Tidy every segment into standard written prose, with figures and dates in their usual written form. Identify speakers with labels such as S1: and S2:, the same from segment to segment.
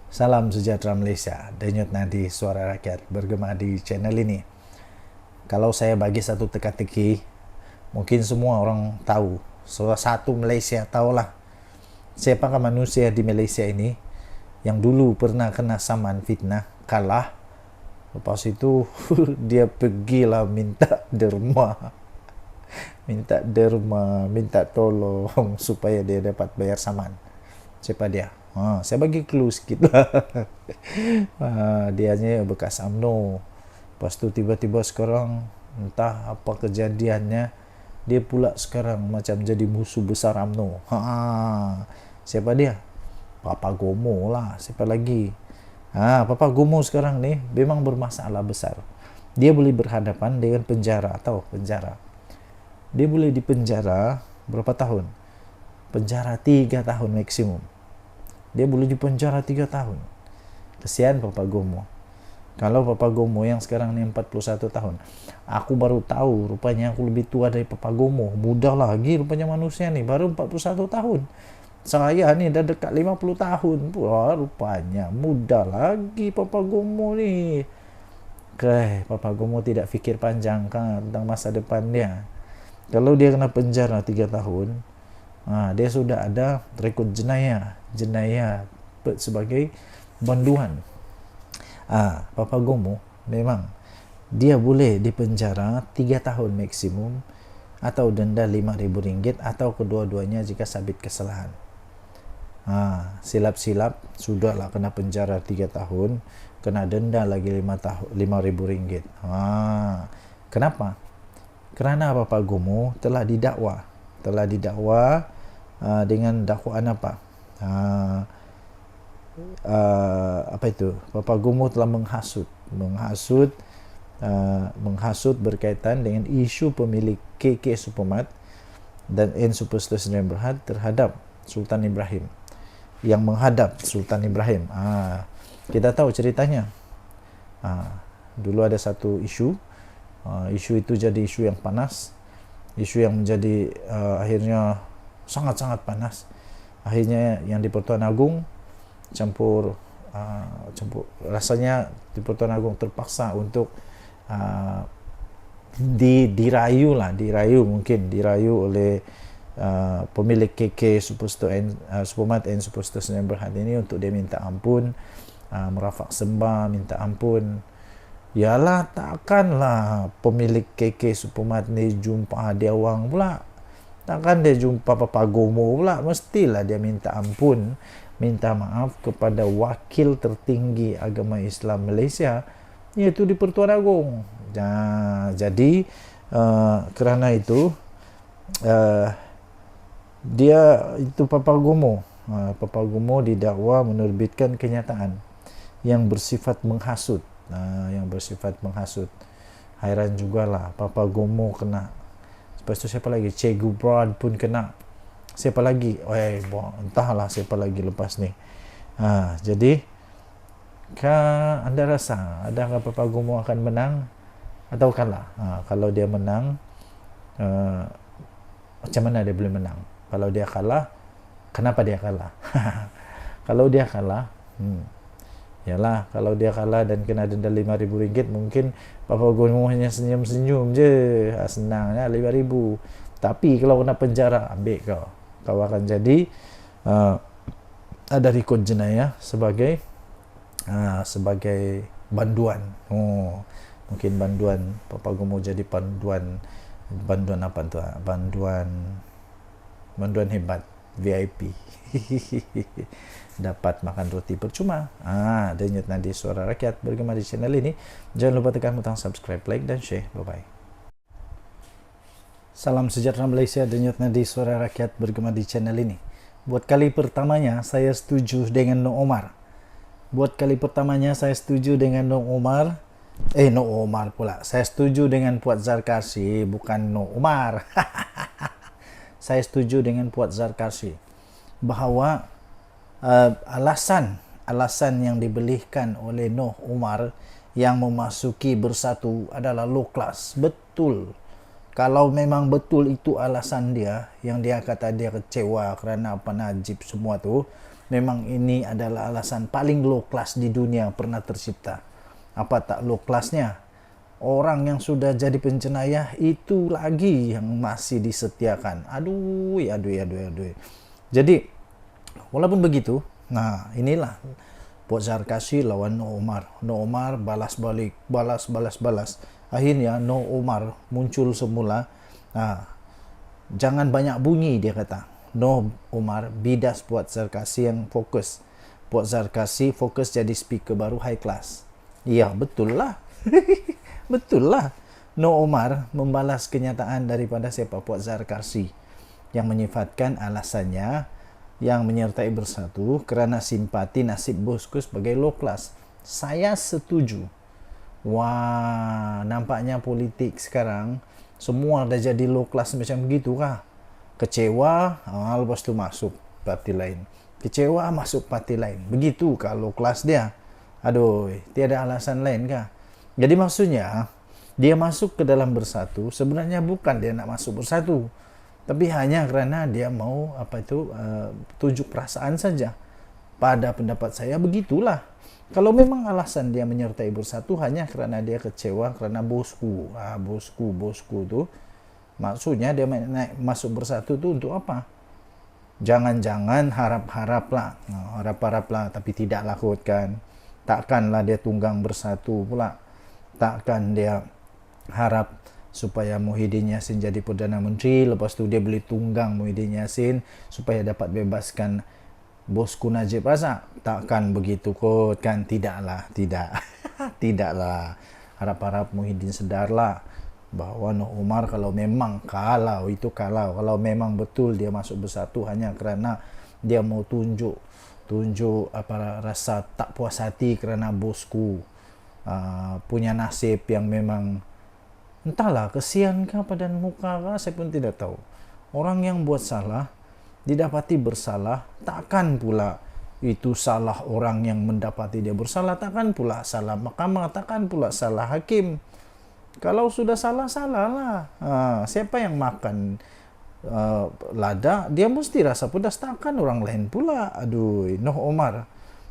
S1: Salam sejahtera Malaysia, denyut nadi suara rakyat bergema di channel ini. Kalau saya bagi satu teka-teki, mungkin semua orang tahu, salah satu Malaysia tahulah siapakah manusia di Malaysia ini yang dulu pernah kena saman fitnah, kalah, lepas itu dia pergilah minta derma, minta tolong supaya dia dapat bayar saman. Siapa dia? Saya bagi clue sikit lah. Dianya bekas UMNO. Lepas tu tiba-tiba sekarang entah apa kejadiannya, dia pula sekarang macam jadi musuh besar UMNO. Siapa dia? Papa Gomo lah. Siapa lagi? Papa Gomo sekarang nih memang bermasalah besar. Dia boleh berhadapan dengan penjara atau penjara. Dia boleh dipenjara berapa tahun? Penjara 3 tahun maksimum. Dia boleh dipenjara 3 tahun. Kesian Papa Gomo. Kalau Papa Gomo yang sekarang ni 41 tahun. Aku baru tahu rupanya aku lebih tua dari Papa Gomo. Muda lagi rupanya manusia ni. Baru 41 tahun. Saya ni dah dekat 50 tahun. Wah, rupanya muda lagi Papa Gomo ni. Papa Gomo tidak fikir panjang kan tentang masa depan dia. Kalau dia kena penjara 3 tahun, dia sudah ada rekod jenayah sebagai banduan. Papa Gomo memang dia boleh dipenjara 3 tahun maksimum atau denda RM5,000 atau kedua-duanya jika sabit kesalahan. Silap-silap sudahlah kena penjara 3 tahun, kena denda lagi RM5,000. Kenapa? Kerana Papa Gomo telah didakwa dengan dakwaan apa? Apa itu? Papa Gomo telah menghasut berkaitan dengan isu pemilik KK Supermart dan N Superstore Sdn Bhd terhadap Sultan Ibrahim, yang menghadap Sultan Ibrahim. Kita tahu ceritanya. Dulu ada satu isu itu jadi isu yang panas, isu yang menjadi akhirnya sangat-sangat panas. Akhirnya yang di Pertuan Agong campur rasanya di Pertuan Agong terpaksa untuk dirayu oleh pemilik KK Supermart and Superstore Sdn Bhd ini untuk dia minta ampun, merafak sembah minta ampun. Yalah, takkanlah pemilik KK Supermart ni jumpa dia Wang pula, takkan dia jumpa Papa Gomo pula. Mestilah dia minta ampun, minta maaf kepada wakil tertinggi agama Islam Malaysia, iaitu di Pertuan Agong. Jadi kerana itu dia itu Papa Gomo didakwa menerbitkan kenyataan yang bersifat menghasut. Hairan jugalah, Papa Gomo kena. Lepas tu siapa lagi? Che Gubran pun kena. Siapa lagi? Entahlah siapa lagi lepas ni. Jadi anda rasa adakah Papa Gomo akan menang atau kalah? Kalau dia menang, macam mana dia boleh menang? Kalau dia kalah, kenapa dia kalah? Kalau dia kalah, yalah, kalau dia kalah dan kena denda RM5,000, mungkin Papa Gomo hanya senyum-senyum je. Senangnya RM5,000. Tapi kalau kena penjara, ambil kau akan jadi ada rekod jenayah sebagai banduan. Mungkin banduan Papa Gomo jadi banduan apa tu? Banduan hebat, VIP. Dapat makan roti percuma. Denyut nadi suara rakyat bergema di channel ini. Jangan lupa tekan butang subscribe, like dan share. Bye bye. Salam sejahtera Malaysia, denyut nadi suara rakyat bergema di channel ini. Buat kali pertamanya saya setuju dengan Noh Omar. Saya setuju dengan Puat Zarkasi, bukan Noh Omar. Saya setuju dengan Puat Zarkasi bahawa alasan yang dibelihkan oleh Noh Omar yang memasuki bersatu adalah low class. Betul. Kalau memang betul itu alasan dia, yang dia kata dia kecewa kerana apa Najib semua tu, memang ini adalah alasan paling low class di dunia pernah tercipta. Apa tak low classnya? Orang yang sudah jadi penjenayah itu lagi yang masih disetiakan. Aduh. Jadi, walaupun begitu, nah inilah Pok Zarkasi lawan No Omar. No Omar balas balik, balas. Akhirnya No Omar muncul semula. Nah, jangan banyak bunyi dia kata. No Omar bidas Pok Zarkasi yang fokus. Pok Zarkasi fokus jadi speaker baru high class. Iya, betul lah. Betul lah. No Omar membalas kenyataan daripada siapa Pok Zarkasi yang menyifatkan alasannya yang menyertai bersatu kerana simpati nasib bosku sebagai low class. Saya setuju. Wah, nampaknya politik sekarang semua dah jadi low class macam begitu kah? Kecewa, lepas tu masuk parti lain. Kecewa, masuk parti lain. Begitu kah low class dia? Aduh, tiada alasan lain kah? Jadi maksudnya, dia masuk ke dalam bersatu, sebenarnya bukan dia nak masuk bersatu. Tapi hanya kerana dia mau tunjuk perasaan saja. Pada pendapat saya begitulah. Kalau memang alasan dia menyertai bersatu hanya kerana dia kecewa kerana bosku. Bosku tu. Maksudnya dia masuk bersatu tu untuk apa? Jangan-jangan harap-harap lah tapi tidak lakut kan. Takkanlah dia tunggang bersatu pula. Takkan dia harap supaya Muhyiddin Yassin jadi Perdana Menteri, lepas tu dia beli tunggang Muhyiddin Yassin supaya dapat bebaskan bosku Najib Razak. Takkan begitu kot kan? Tidaklah. Tidaklah. Harap-harap Muhyiddin sedarlah bahawa No Omar kalau memang kalau memang betul dia masuk bersatu hanya kerana dia mau tunjuk rasa tak puas hati kerana bosku punya nasib yang memang entahlah kesian kah padan muka kah, saya pun tidak tahu. Orang yang buat salah didapati bersalah, takkan pula itu salah orang yang mendapati dia bersalah, takkan pula salah mahkamah, takkan pula salah hakim. Kalau sudah salah-salahlah. Siapa yang makan lada, dia mesti rasa pedas, takkan orang lain pula. Aduh, No Omar.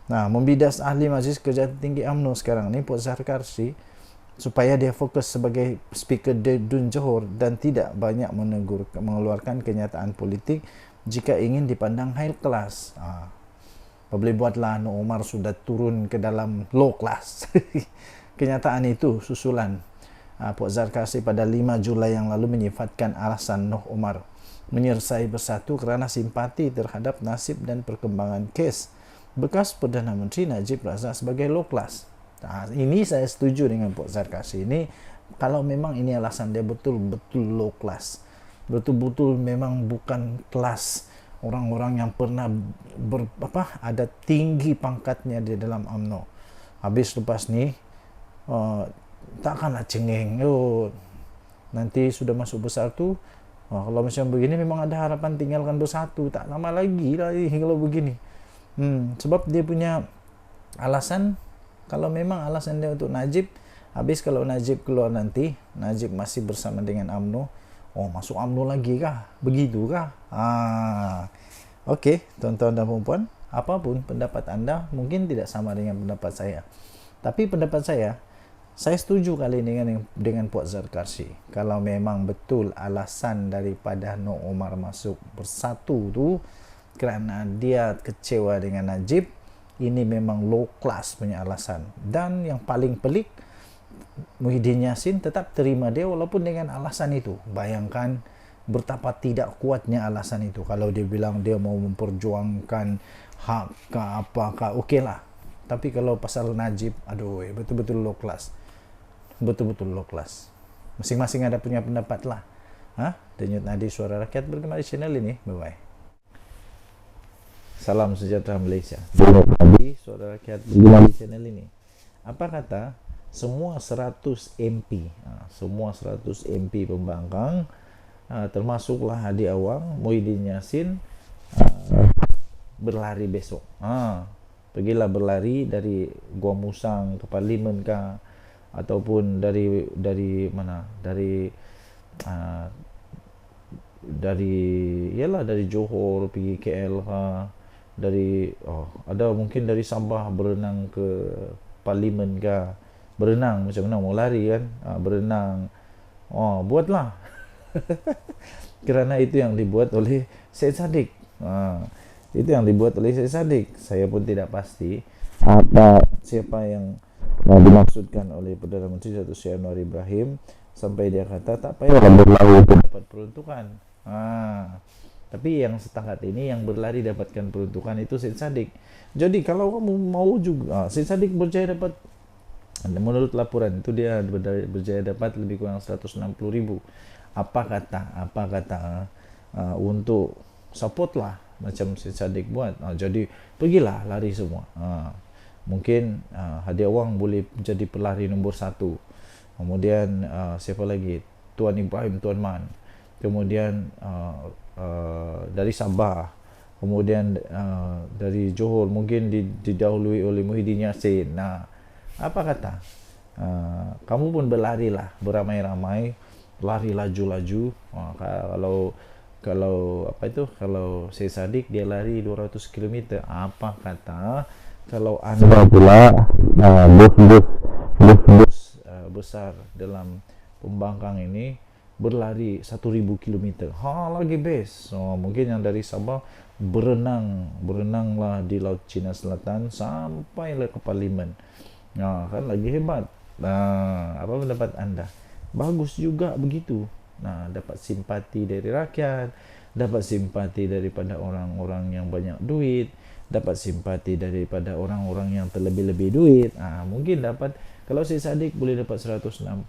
S1: Nah, membidas ahli Majlis Kerja Tinggi UMNO sekarang ni Pok Zarkasi supaya dia fokus sebagai speaker Dun Johor dan tidak banyak mengeluarkan kenyataan politik jika ingin dipandang high class. Boleh buatlah No Omar sudah turun ke dalam low class. Kenyataan itu susulan Pok Zarkasi pada 5 Julai yang lalu menyifatkan alasan No Omar menyertai bersatu kerana simpati terhadap nasib dan perkembangan kes bekas Perdana Menteri Najib Razak sebagai low class. Ini saya setuju dengan Pok Zarkasi. Ini kalau memang ini alasan dia betul-betul low class, betul-betul memang bukan kelas orang-orang yang pernah ada tinggi pangkatnya di dalam UMNO. Habis lepas ni takkanlah cengeng. Nanti sudah masuk bersatu, kalau macam begini memang ada harapan tinggalkan bersatu. Tak lama lagi lah kalau begini. Sebab dia punya alasan, kalau memang alasan dia untuk Najib, habis kalau Najib keluar nanti, Najib masih bersama dengan UMNO, masuk UMNO lagi kah? Begitu kah? Okey, tuan-tuan dan puan-puan, apapun pendapat anda mungkin tidak sama dengan pendapat saya. Tapi pendapat saya setuju kali dengan Pok Zarkasi. Kalau memang betul alasan daripada No Omar masuk bersatu tu kerana dia kecewa dengan Najib, ini memang low class punya alasan. Dan yang paling pelik, Muhyiddin Yassin tetap terima dia walaupun dengan alasan itu. Bayangkan betapa tidak kuatnya alasan itu. Kalau dia bilang dia mau memperjuangkan hak kah apakah, okeylah. Tapi kalau pasal Najib, aduh, betul-betul low class. Betul-betul low class. Masing-masing ada punya pendapat lah. Denyut Nadi Suara Rakyat bergema di channel ini. Bye-bye. Salam sejahtera Malaysia. Denyut Nadi Suara Rakyat bergema di channel ini. Apa kata semua 100 MP, semua 100 MP pembangkang, termasuklah Hadi Awang, Muhyiddin Yassin, berlari besok. Pergilah berlari dari Gua Musang ke Parlimen kah, ataupun dari mana, uh, dari Johor pergi KL, ada mungkin dari Sabah berenang ke Parlimen ke, berenang macam mana, mau lari kan, berenang, buatlah. Kerana itu yang dibuat oleh Syed Saddiq. Itu yang dibuat oleh Syed Saddiq. Saya pun tidak pasti siapa yang dimaksudkan oleh Perdana Menteri Datuk Seri Anwar Ibrahim sampai dia kata tak payah berlari dapat peruntukan. Tapi yang setakat ini yang berlari dapatkan peruntukan itu Syed Saddiq. Jadi kalau kamu mau juga, Syed Saddiq berjaya dapat, menurut laporan itu dia berjaya dapat lebih kurang 160.000. Apa kata untuk support lah macam Syed Saddiq buat. Jadi pergilah lari semua. Mungkin hadiah wang boleh jadi pelari nombor 1. Kemudian siapa lagi, Tuan Ibrahim Tuan Man. Kemudian dari Sabah, kemudian dari Johor mungkin didahului oleh Muhyiddin Yassin. Apa kata kamu pun berlarilah beramai-ramai, lari laju-laju. Kalau Syed Saddiq dia lari 200 km, apa kata kalau anda pula bus besar dalam pembangkang ini berlari 1000 km, lagi best. Mungkin yang dari Sabah berenanglah di Laut Cina Selatan sampailah ke Parlimen. Kan lagi hebat. Apa pendapat anda? Bagus juga begitu. Dapat simpati dari rakyat, dapat simpati daripada orang-orang yang banyak duit, dapat simpati daripada orang-orang yang terlebih-lebih duit. Mungkin dapat, kalau Syed Saddiq boleh dapat 160.000,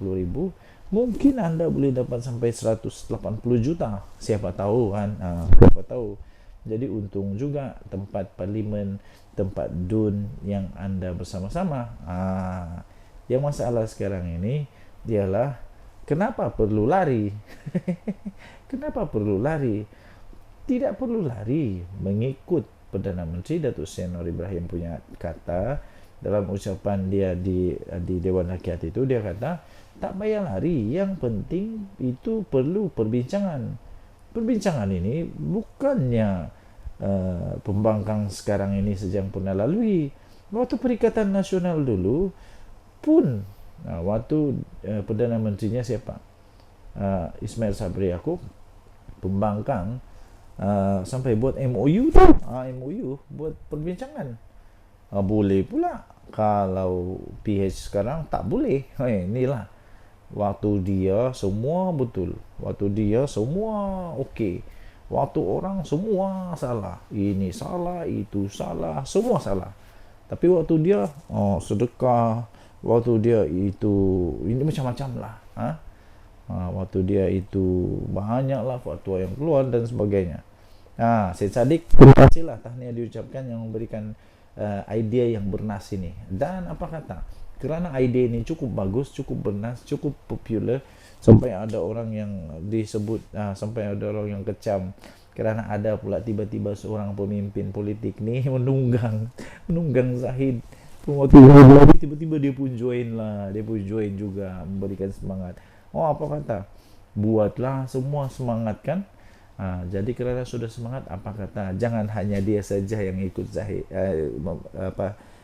S1: mungkin anda boleh dapat sampai 180 juta. Siapa tahu kan? Siapa tahu. Jadi untung juga tempat Parlimen, tempat DUN yang anda bersama-sama. Yang masalah sekarang ini ialah kenapa perlu lari? Kenapa perlu lari? Tidak perlu lari mengikut Perdana Menteri Datuk Seri Anwar Ibrahim punya kata dalam ucapan dia di Dewan Rakyat itu. Dia kata tak payah lari, yang penting itu perlu perbincangan. Perbincangan ini bukannya pembangkang sekarang ini sejak pernah lalui. Waktu Perikatan Nasional dulu pun, waktu Perdana Menterinya siapa, Ismail Sabri Yaakob, pembangkang sampai buat MOU MOU buat perbincangan. Boleh pula. Kalau PH sekarang tak boleh. Inilah waktu dia semua betul, waktu dia semua okey, waktu orang semua salah, ini salah, itu salah, semua salah. Tapi waktu dia sedekah, waktu dia itu ini macam-macam lah. Waktu dia itu banyaklah fatwa yang keluar dan sebagainya. Syed Saddiq, terima kasihlah tahniah diucapkan yang memberikan idea yang bernas ini. Dan apa kata, kerana idea ini cukup bagus, cukup bernas, cukup popular, sampai ada orang yang disebut, sampai ada orang yang kecam kerana ada pula tiba-tiba seorang pemimpin politik ni menunggang Zahid. Waktu tiba-tiba dia pun join juga, memberikan semangat. Apa kata, buatlah semua semangat kan. Jadi kerana sudah semangat, apa kata, jangan hanya dia saja yang ikut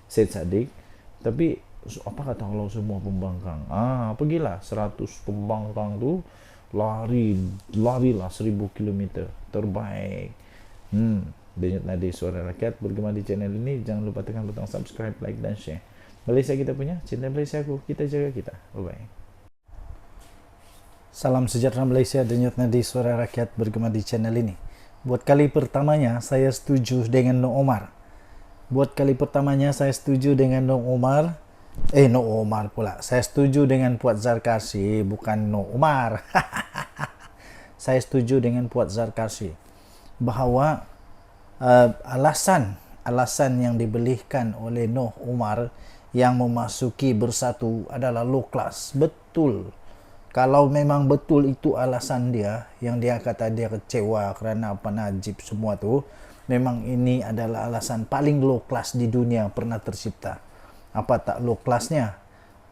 S1: Syed Saddiq, tapi apa kata kalau semua pembangkang, pergilah 100 pembangkang tu larilah 1000 km terbaik. Denyut Nadi Suara Rakyat bergema di channel ini. Jangan lupa tekan butang subscribe, like dan share. Malaysia kita punya, cinta Malaysia aku, kita jaga kita. Bye bye. Salam sejahtera Malaysia, denyut nadi Suara Rakyat bergema di channel ini. Buat kali pertamanya saya setuju dengan Noh Omar. Saya setuju dengan Noh Omar. Noh Omar pula. Saya setuju dengan Puat Zarkarsy, bukan Noh Omar. Saya setuju dengan Puat Zarkarsy bahawa alasan yang dibelihkan oleh Noh Omar yang memasuki Bersatu adalah low class. Betul. Kalau memang betul itu alasan dia, yang dia kata dia kecewa kerana apa Najib semua tu, memang ini adalah alasan paling low class di dunia pernah tercipta. Apa tak low classnya?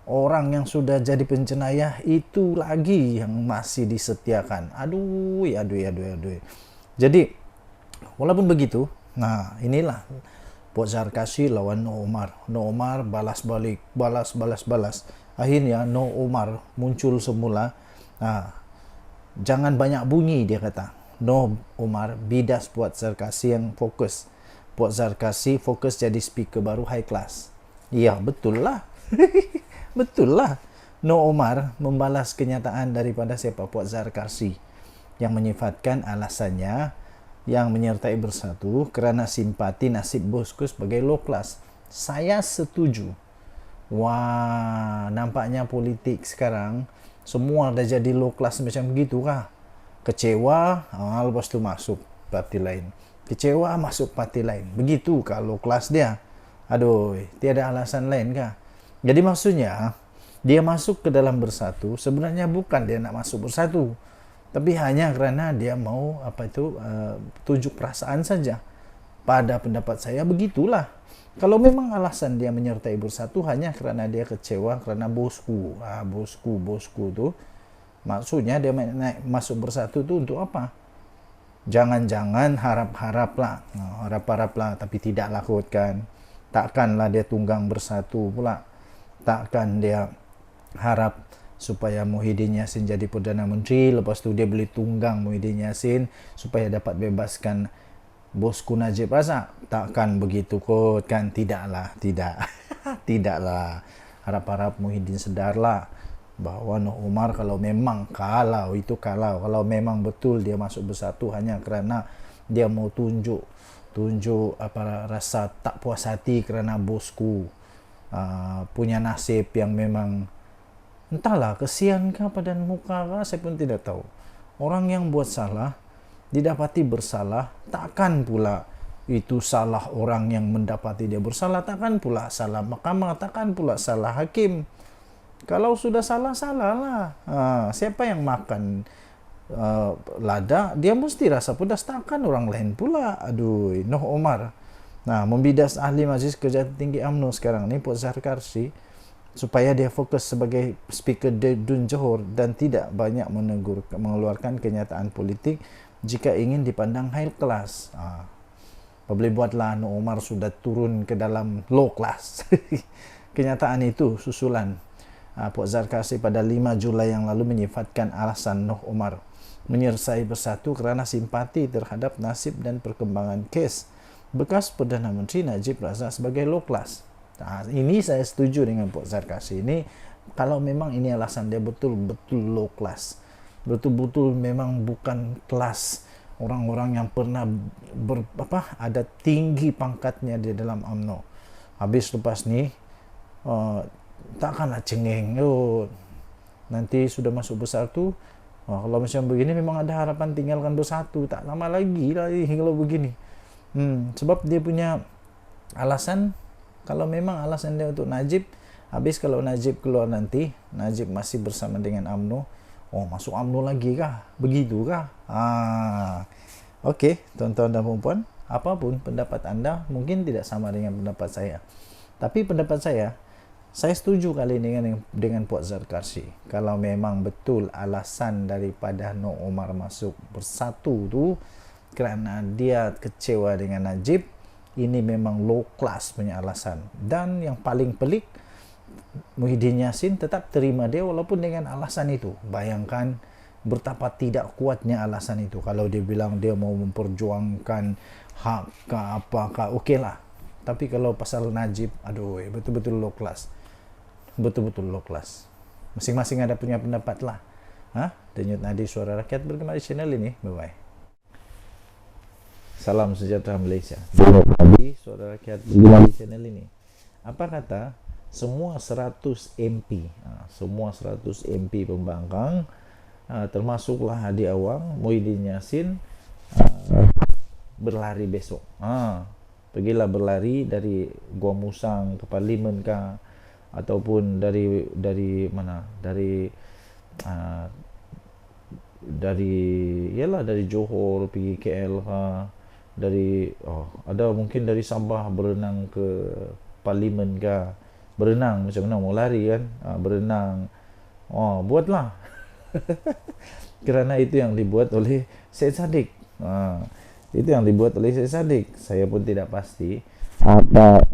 S1: Orang yang sudah jadi penjenayah itu lagi yang masih disetiakan. Aduh, aduh, aduh, aduh. Jadi walaupun begitu, nah inilah Pok Zarkasi lawan No Omar. No Omar balas balik, balas. Akhirnya No Omar muncul semula. Nah, jangan banyak bunyi, dia kata. No Omar bidas Pok Zarkasi yang fokus. Pok Zarkasi fokus jadi speaker baru high class. Iya, betul lah. Betul lah. No Omar membalas kenyataan daripada siapa? Pok Zarkasi yang menyifatkan alasannya yang menyertai bersatu kerana simpati nasib bosku sebagai low class. Saya setuju. Wah, nampaknya politik sekarang semua dah jadi low class macam begitu kah? Kecewa, lepas tu masuk parti lain. Kecewa, masuk parti lain. Begitu kah low class dia? Aduh, tiada alasan lain kah? Jadi maksudnya, dia masuk ke dalam bersatu, sebenarnya bukan dia nak masuk bersatu. Tapi hanya kerana dia mau tunjuk perasaan saja. Pada pendapat saya begitulah. Kalau memang alasan dia menyertai bersatu hanya kerana dia kecewa kerana bosku. Bosku tu. Maksudnya dia naik masuk bersatu tu untuk apa? Jangan-jangan harap-haraplah. Harap-haraplah tapi tidak lakukan. Takkanlah dia tunggang bersatu pula. Takkan dia harap supaya Muhyiddin Yassin jadi Perdana Menteri, lepas tu dia boleh tunggang Muhyiddin Yassin supaya dapat bebaskan bosku Najib Razak. Takkan begitu kot kan? Tidaklah, tidak. Tidaklah. Harap-harap Muhyiddin sedarlah bahawa Noh Omar kalau memang betul dia masuk bersatu hanya kerana dia mau tunjuk rasa tak puas hati kerana bosku punya nasib yang memang entahlah, kesiankah padan muka kah, saya pun tidak tahu. Orang yang buat salah didapati bersalah, takkan pula itu salah orang yang mendapati dia bersalah, takkan pula salah mahkamah, takkan pula salah hakim. Kalau sudah salah, salahlah. Siapa yang makan lada, dia mesti rasa pedas, takkan orang lain pula. Aduh, Noh Omar. Nah, membidas ahli Majlis Kerja Tinggi UMNO sekarang ni, Pok Zarkasi, supaya dia fokus sebagai speaker Dun Johor dan tidak banyak mengeluarkan kenyataan politik jika ingin dipandang high class. Boleh buatlah Noh Omar sudah turun ke dalam low class. Kenyataan itu susulan Pok Zarkasi pada 5 Julai yang lalu menyifatkan alasan Noh Omar menyertai bersatu kerana simpati terhadap nasib dan perkembangan kes bekas Perdana Menteri Najib Razak sebagai low class. Ini saya setuju dengan Pok Zarkasi. Ini kalau memang ini alasan dia betul-betul low class, betul-betul memang bukan kelas orang-orang yang pernah ada tinggi pangkatnya di dalam UMNO. Habis lepas ni takkanlah cengeng. Nanti sudah masuk bersatu, kalau macam begini memang ada harapan tinggalkan bersatu. Tak lama lagi lah kalau begini. Sebab dia punya alasan. Kalau memang alasan dia untuk Najib, habis kalau Najib keluar nanti, Najib masih bersama dengan UMNO, masuk UMNO lagi kah? Begitu kah? Okey, tuan-tuan dan puan-puan, apapun pendapat anda, mungkin tidak sama dengan pendapat saya. Tapi pendapat saya setuju kali ini dengan Pok Zarkasi. Kalau memang betul alasan daripada Noh Omar masuk bersatu tu kerana dia kecewa dengan Najib, ini memang low class punya alasan. Dan yang paling pelik, Muhyiddin Yassin tetap terima dia walaupun dengan alasan itu. Bayangkan betapa tidak kuatnya alasan itu. Kalau dia bilang dia mau memperjuangkan hak ke apakah, okeylah. Tapi kalau pasal Najib, aduh, betul-betul low class. Betul-betul low class. Masing-masing ada punya pendapat lah. Denyut Nadi Suara Rakyat bergema di channel ini. Bye-bye. Salam sejahtera Malaysia. Tadi Suara Rakyat di channel ini. Apa kata semua 100 MP, semua 100 MP pembangkang, termasuklah Hadi Awang, Muhyiddin Yassin, berlari besok. Pergilah berlari dari Gua Musang ke Parlimen kah, ataupun dari mana? Dari Johor pergi KL kah, ada mungkin dari Sabah berenang ke Parlimen kah. berenang macam mana mau lari kan, berenang, buatlah. Kerana itu yang dibuat oleh Syed Saddiq. Itu yang dibuat oleh Syed Saddiq. Saya pun tidak pasti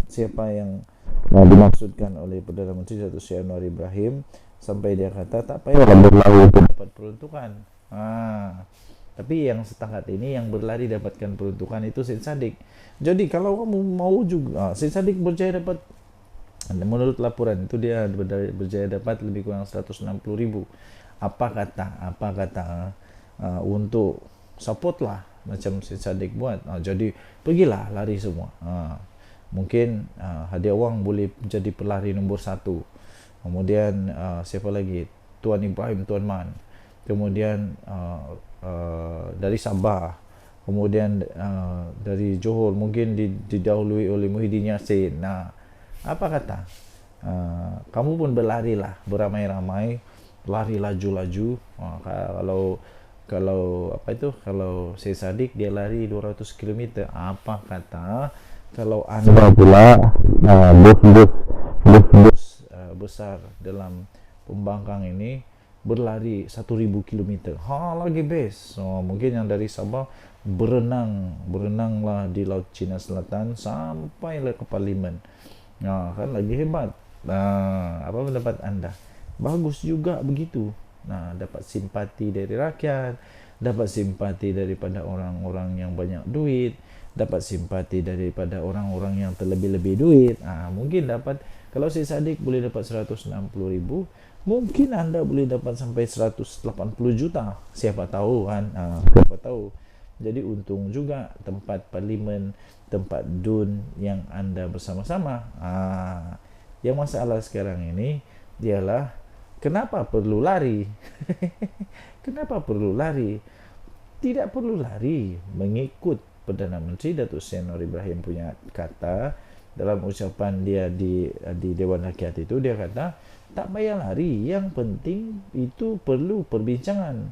S1: siapa yang dimaksudkan oleh Perdana Menteri Datuk Seri Anwar Ibrahim sampai dia kata tak payah berlari untuk dapat peruntukan. Tapi yang setakat ini yang berlari dapatkan peruntukan itu Syed Saddiq. Jadi kalau kamu mau juga, Syed Saddiq berjaya dapat, menurut laporan itu dia berjaya dapat lebih kurang 160.000. Apa kata untuk support lah macam Syed Saddiq buat. Jadi pergilah lari semua. Mungkin hadiah wang boleh jadi pelari nombor 1. Kemudian siapa lagi, Tuan Ibrahim Tuan Man. Kemudian dari Sabah. Kemudian dari Johor mungkin didahului oleh Muhyiddin Yassin. Apa kata kamu pun berlarilah beramai-ramai, lari laju-laju. Kalau Syed Saddiq dia lari 200 km, apa kata kalau anda pula bos besar dalam pembangkang ini berlari 1000 km, lagi best. Mungkin yang dari Sabah berenanglah di Laut Cina Selatan sampailah ke Parlimen. Kan lagi hebat. Apa pendapat anda? Bagus juga begitu. Dapat simpati dari rakyat, dapat simpati daripada orang-orang yang banyak duit, dapat simpati daripada orang-orang yang terlebih-lebih duit. Mungkin dapat, kalau Syed Saddiq boleh dapat 160.000, mungkin anda boleh dapat sampai 180 juta. Siapa tahu kan? Siapa tahu. Jadi untung juga tempat parlimen, tempat DUN yang anda bersama-sama. Yang masalah sekarang ini ialah kenapa perlu lari? Kenapa perlu lari? Tidak perlu lari mengikut Perdana Menteri Datuk Seri Anwar Ibrahim punya kata dalam ucapan dia di Dewan Rakyat itu. Dia kata tak payah lari, yang penting itu perlu perbincangan.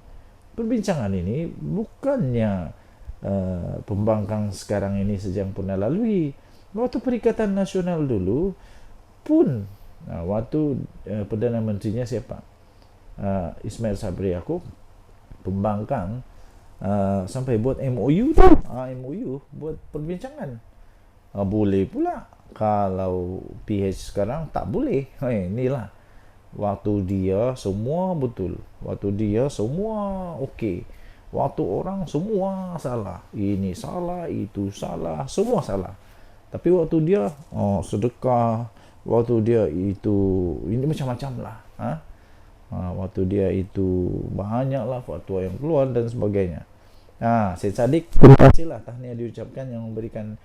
S1: Perbincangan ini bukannya pembangkang sekarang ini sejak pernah lalui. Waktu Perikatan Nasional dulu pun, waktu Perdana Menterinya siapa, Ismail Sabri Yaakob, pembangkang sampai buat MOU tu, MOU buat perbincangan. Boleh pula. Kalau PH sekarang tak boleh. Inilah waktu dia semua betul, waktu dia semua okey, waktu orang semua salah, ini salah, itu salah, semua salah. Tapi waktu dia sedekah, waktu dia itu ini macam-macam lah. Waktu dia itu banyaklah fatwa yang keluar dan sebagainya. Syed Saddiq, terima kasihlah, tahniah diucapkan yang memberikan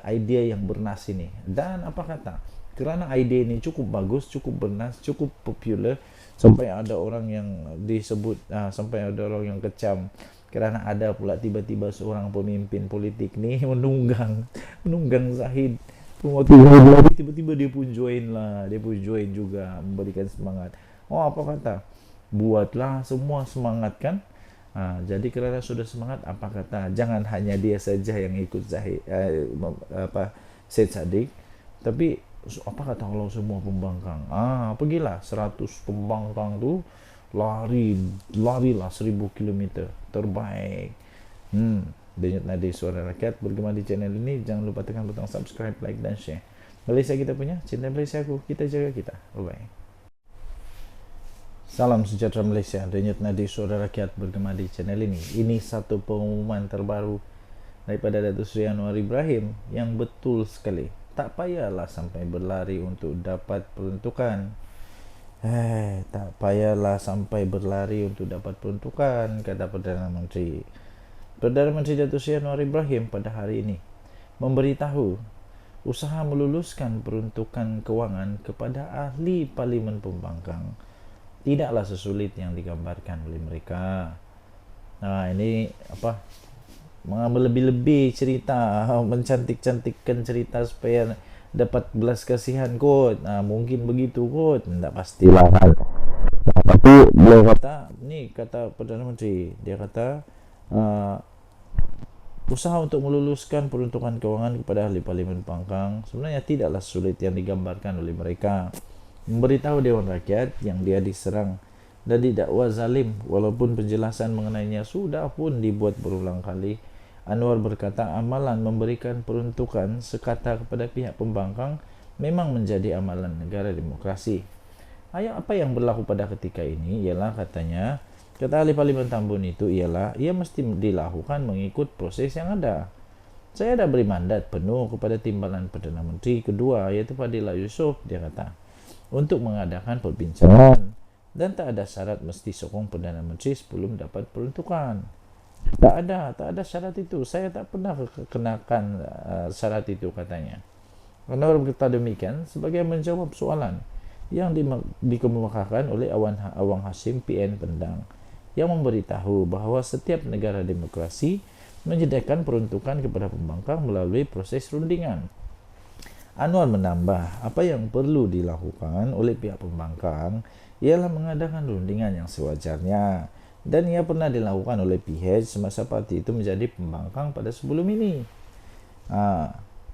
S1: idea yang bernas ini. Dan apa kata, kerana idea ini cukup bagus, cukup bernas, cukup popular, sampai ada orang yang disebut, sampai ada orang yang kecam kerana ada pula tiba-tiba seorang pemimpin politik ni menunggang Zahid. Tiba-tiba dia pun join juga, memberikan semangat. Apa kata, buatlah semua semangat kan. Jadi kerana sudah semangat, apa kata, jangan hanya dia saja yang ikut Syed Saddiq, tapi apa kata kalau semua pembangkang, pergilah 100 pembangkang tu larilah 1000 km terbaik. Denyut Nadi Suara Rakyat bergema di channel ini. Jangan lupa tekan butang subscribe, like dan share. Malaysia kita punya, cinta Malaysia aku, kita jaga kita. Bye-bye. Salam sejahtera Malaysia. Denyut Nadi Suara Rakyat bergema di channel ini. Ini satu pengumuman terbaru daripada Datuk Seri Anwar Ibrahim yang betul sekali. Tak payahlah sampai berlari untuk dapat peruntukan. Tak payahlah sampai berlari untuk dapat peruntukan, kata Perdana Menteri. Perdana Menteri Datuk Seri Anwar Ibrahim pada hari ini memberitahu usaha meluluskan peruntukan kewangan kepada ahli Parlimen Pembangkang tidaklah sesulit yang digambarkan oleh mereka. Ini apa? Melebih-lebih cerita, mencantik-cantikkan cerita supaya dapat belas kasihan kot. Mungkin begitu kot, tidak pastilah kan. Tapi beliau kata, ni kata Perdana Menteri, dia kata Usaha untuk meluluskan peruntukan keuangan kepada ahli parlimen pembangkang sebenarnya tidaklah sulit yang digambarkan oleh mereka. Memberitahu Dewan Rakyat yang dia diserang dan didakwa zalim, walaupun penjelasan mengenainya sudah pun dibuat berulang kali. Anwar berkata amalan memberikan peruntukan sekata kepada pihak pembangkang memang menjadi amalan negara demokrasi. Apa yang berlaku pada ketika ini ialah, katanya, kata ahli parlimen Tambun itu ialah ia mesti dilakukan mengikut proses yang ada. Saya dah beri mandat penuh kepada timbalan Perdana Menteri kedua, iaitu Fadillah Yusof, dia kata, untuk mengadakan perbincangan dan tak ada syarat mesti sokong Perdana Menteri sebelum dapat peruntukan. Tak ada syarat itu. Saya tak pernah kenakan syarat itu, katanya. Anwar berkata demikian sebagai menjawab soalan yang dikemukakan oleh Awang Hashim PN Pendang yang memberitahu bahawa setiap negara demokrasi menyediakan peruntukan kepada pembangkang melalui proses rundingan. Anwar menambah, apa yang perlu dilakukan oleh pihak pembangkang ialah mengadakan rundingan yang sewajarnya, dan ia pernah dilakukan oleh PH semasa parti itu menjadi pembangkang pada sebelum ini.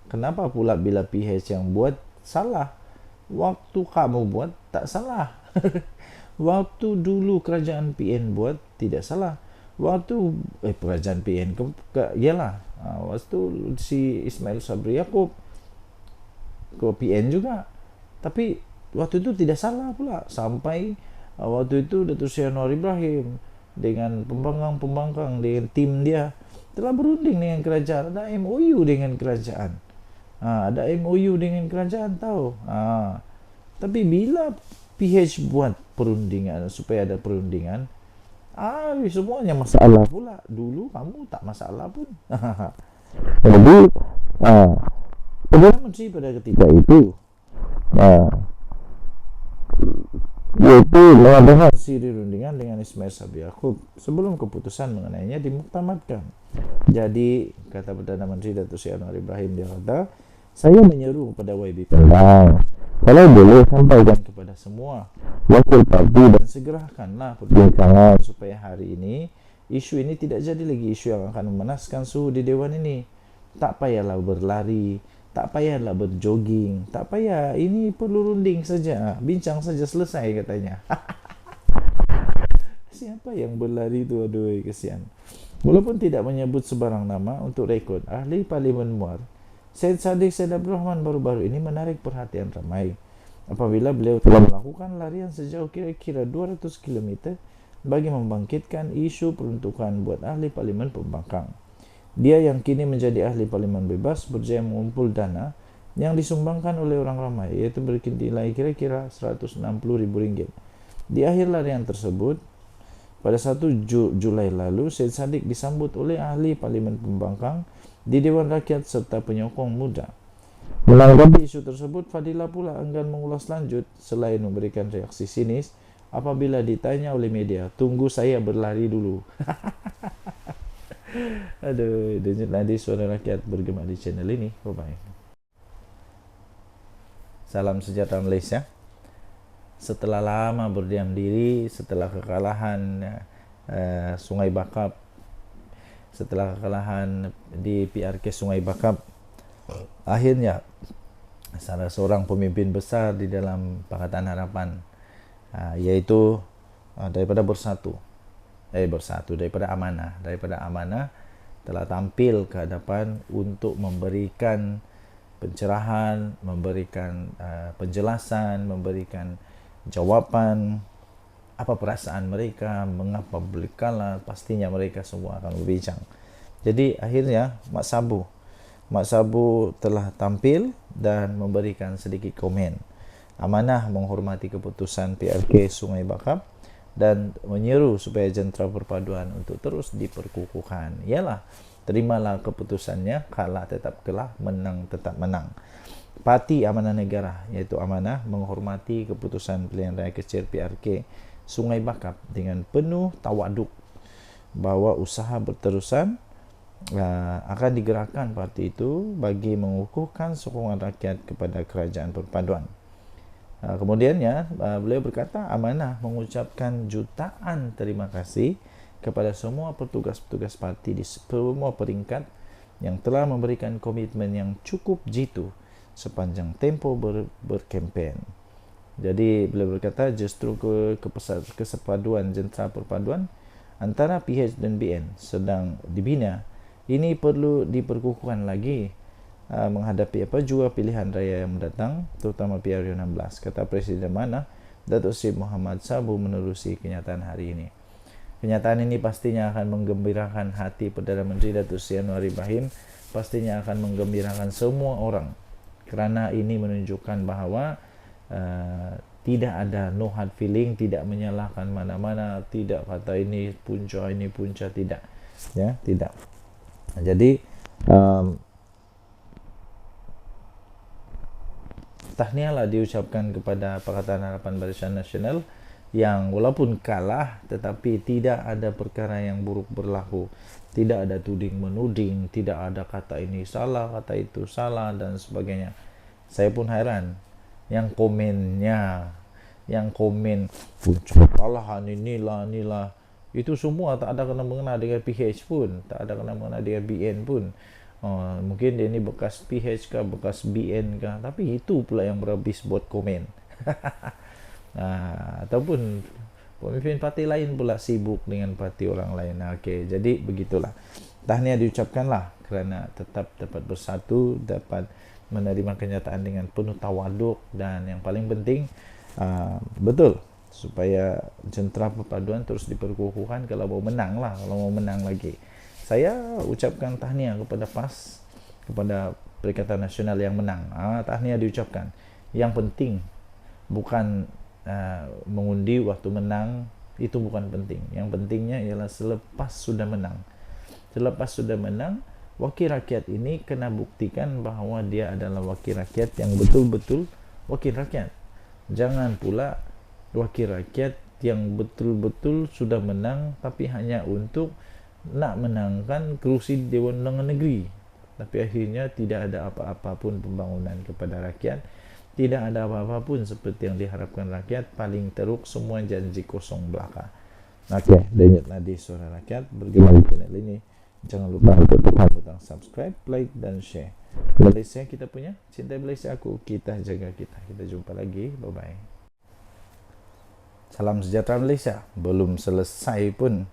S1: Kenapa pula bila PH yang buat salah? Waktu kamu buat tak salah. Waktu dulu kerajaan PN buat tidak salah. Waktu kerajaan PN ialah waktu si Ismail Sabri Yaakob ke PN juga, tapi waktu itu tidak salah pula. Sampai waktu itu Datuk Seri Anwar Ibrahim dengan pembangkang dengan tim dia telah berunding dengan kerajaan, ada MOU dengan kerajaan. Ada MOU dengan kerajaan, tahu. Tapi bila PH buat perundingan supaya ada perundingan, semuanya masalah pula. Dulu kamu tak masalah pun. Jadi Perdana Menteri pada ketika itu yaitu mengadakan siri rundingan dengan Ismail Sabri Yaakob sebelum keputusan mengenainya dimuktamadkan. Jadi, kata Perdana Menteri Datuk Seri Anwar Ibrahim, dia kata, saya menyeru kepada YB Pendang, kalau boleh sampaikan kepada semua wakil parti dan segerakanlah perbincangan supaya hari ini isu ini tidak jadi lagi isu yang akan memanaskan suhu di Dewan ini. Tak payahlah berlari, tak payahlah berjogging, tak payah, ini perlu runding saja, bincang saja, selesai, katanya. Siapa yang berlari tu, aduh, kesian. Walaupun tidak menyebut sebarang nama, untuk rekod, ahli parlimen Muar Syed Saddiq Syed Abdul Rahman baru-baru ini menarik perhatian ramai apabila beliau telah melakukan larian sejauh kira-kira 200 km bagi membangkitkan isu peruntukan buat ahli parlimen pembangkang. Dia yang kini menjadi ahli parlimen bebas berjaya mengumpul dana yang disumbangkan oleh orang ramai, iaitu bernilai kira-kira RM160,000. Di akhir larian tersebut, pada 1 Julai lalu, Syed Saddiq disambut oleh ahli parlimen pembangkang di Dewan Rakyat serta penyokong muda. Menanggapi isu tersebut, Fadillah pula enggan mengulas lanjut selain memberikan reaksi sinis apabila ditanya oleh media, tunggu saya berlari dulu. Aduh, denyut nadi suara rakyat bergema di channel ini. Bye-bye. Salam sejahtera Malaysia. Setelah lama berdiam diri, setelah kekalahan Sungai Bakap, setelah kekalahan di PRK Sungai Bakap, akhirnya salah seorang pemimpin besar di dalam Pakatan Harapan, yaitu daripada Amanah telah tampil ke hadapan untuk memberikan pencerahan, memberikan penjelasan, memberikan jawapan apa perasaan mereka, mengapa beli kalah. Pastinya mereka semua akan berbincang. Jadi akhirnya Mak Sabu telah tampil dan memberikan sedikit komen. Amanah menghormati keputusan PRK Sungai Bakap dan menyeru supaya jentera perpaduan untuk terus diperkukuhkan. Ialah, terimalah keputusannya, kalah tetap kalah, menang tetap menang. Parti Amanah Negara, iaitu Amanah, menghormati keputusan pilihan raya kecil PRK Sungai Bakap dengan penuh tawaduk bahawa usaha berterusan akan digerakkan parti itu bagi mengukuhkan sokongan rakyat kepada kerajaan perpaduan. Kemudiannya beliau berkata, Amanah mengucapkan jutaan terima kasih kepada semua petugas-petugas parti di semua peringkat yang telah memberikan komitmen yang cukup jitu sepanjang tempo berkempen. Jadi beliau berkata justru kesepaduan jentera perpaduan antara PH dan BN sedang dibina. Ini perlu diperkukuhkan lagi menghadapi jua pilihan raya yang mendatang, terutama PR16, kata Presiden Mana Datuk Seri Muhammad Sabu menerusi kenyataan hari ini. Kenyataan ini pastinya akan menggembirakan hati Perdana Menteri Datuk Seri Anwar Ibrahim, pastinya akan menggembirakan semua orang, kerana ini menunjukkan bahawa tidak ada no hard feeling, tidak menyalahkan mana-mana, tidak kata ini punca, tidak, ya, tidak. Jadi tahniahlah diucapkan kepada Pakatan Harapan Barisan Nasional yang walaupun kalah tetapi tidak ada perkara yang buruk berlaku, tidak ada tuding menuding, tidak ada kata ini salah, kata itu salah dan sebagainya. Saya pun heran yang komen kalahan inilah itu semua tak ada kena-mengena dengan PH pun, tak ada kena-mengena dengan BN pun. Mungkin dia ni bekas PH kah, bekas BN kah, tapi itu pula yang berhabis buat komen. Ataupun pemimpin parti lain pula sibuk dengan parti orang lain. Okey, jadi begitulah. Tahniah diucapkanlah kerana tetap dapat bersatu, dapat menerima kenyataan dengan penuh tawaduk, dan yang paling penting betul supaya jentera perpaduan terus diperkukuhkan kalau mau menang lagi. Saya ucapkan tahniah kepada PAS, kepada Perikatan Nasional yang menang. Tahniah diucapkan. Yang penting bukan mengundi waktu menang, itu bukan penting. Yang pentingnya ialah selepas sudah menang. Selepas sudah menang, wakil rakyat ini kena buktikan bahawa dia adalah wakil rakyat yang betul-betul wakil rakyat. Jangan pula wakil rakyat yang betul-betul sudah menang tapi hanya untuk nak menangkan kerusi Dewan Undangan Negeri, tapi akhirnya tidak ada apa-apa pun pembangunan kepada rakyat, tidak ada apa-apa pun seperti yang diharapkan rakyat, paling teruk semua janji kosong belaka. Okey, denyutlah di Suara Rakyat, bergema di channel ini. Jangan lupa untuk tekan butang subscribe, like dan share. Malaysia kita punya, cinta Malaysia aku, kita jaga kita. Kita jumpa lagi, bye-bye. Salam sejahtera Malaysia. Belum selesai pun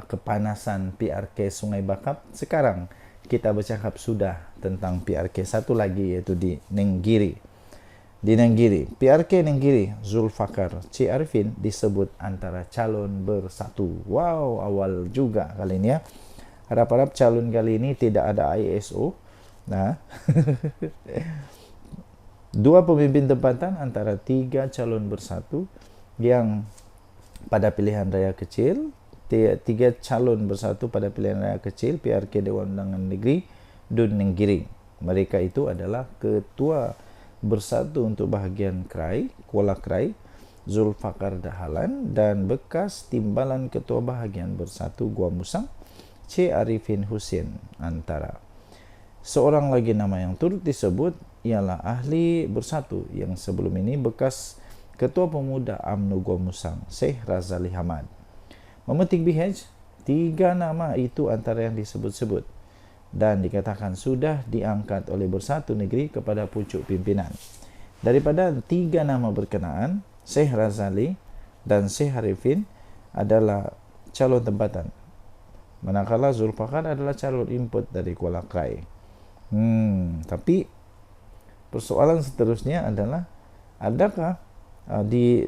S1: kepanasan PRK Sungai Bakap. Sekarang kita bercakap sudah tentang PRK satu lagi, iaitu di Nenggiri. Di Nenggiri, PRK Nenggiri, Zulfakar C. Arifin disebut antara calon bersatu. Wow, awal juga kali ini ya. Harap-harap calon kali ini tidak ada ISO. Dua pemimpin tempatan antara tiga calon bersatu yang pada pilihan raya kecil, tiga calon bersatu pada pilihan raya kecil PRK Dewan Undangan Negeri Dun Nenggiri. Mereka itu adalah Ketua Bersatu untuk Bahagian Krai, Kuala Krai, Zulfakar Dahalan, dan bekas Timbalan Ketua Bahagian Bersatu Gua Musang, C. Arifin Husin Antara. Seorang lagi nama yang turut disebut ialah ahli bersatu yang sebelum ini bekas Ketua Pemuda UMNO Gua Musang, Syekh Razali Hamad. Memetik BH, tiga nama itu antara yang disebut-sebut dan dikatakan sudah diangkat oleh Bersatu Negeri kepada pucuk pimpinan. Daripada tiga nama berkenaan, Syekh Razali dan Syekh Arifin adalah calon tempatan, manakala Zulfakar adalah calon input dari Kuala Krai. Tapi persoalan seterusnya adalah, adakah di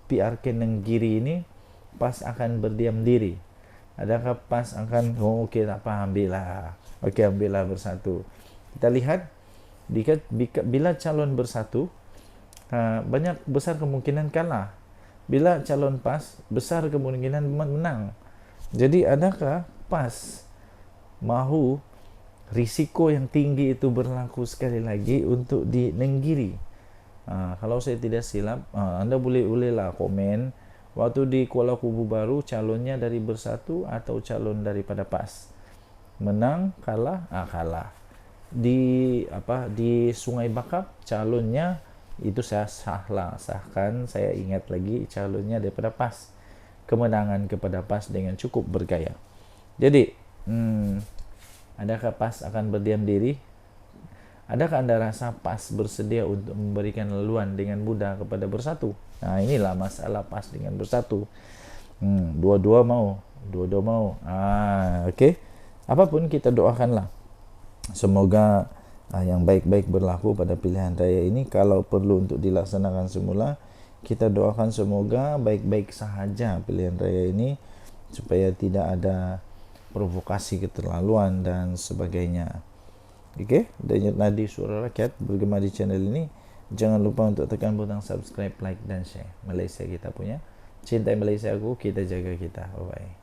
S1: PRK Nenggiri ini PAS akan berdiam diri? Adakah PAS akan okey tak apa, ambillah bersatu? Kita lihat bila calon bersatu banyak besar kemungkinan kalah, bila calon PAS besar kemungkinan menang. Jadi adakah PAS mahu risiko yang tinggi itu berlaku sekali lagi untuk di Nenggiri? Kalau saya tidak silap, anda bolehlah komen waktu di Kuala Kubu Baru calonnya dari Bersatu atau calon daripada PAS. Menang, kalah, kalah. Di Sungai Bakap calonnya itu saya sahkan, saya ingat lagi calonnya daripada PAS. Kemenangan kepada PAS dengan cukup bergaya. Jadi Adakah PAS akan berdiam diri? Adakah Anda rasa PAS bersedia untuk memberikan leluhon dengan mudah kepada Bersatu? Nah, inilah masalah PAS dengan Bersatu. Dua-dua mau. Oke. Apapun kita doakanlah. Semoga yang baik-baik berlaku pada pilihan raya ini. Kalau perlu untuk dilaksanakan semula, kita doakan semoga baik-baik sahaja pilihan raya ini, supaya tidak ada provokasi keterlaluan dan sebagainya. Oke, Denyut Nadi Suara Rakyat bergema di channel ini. Jangan lupa untuk tekan butang subscribe, like, dan share. Malaysia kita punya. Cintai Malaysia aku, kita jaga kita. Bye-bye.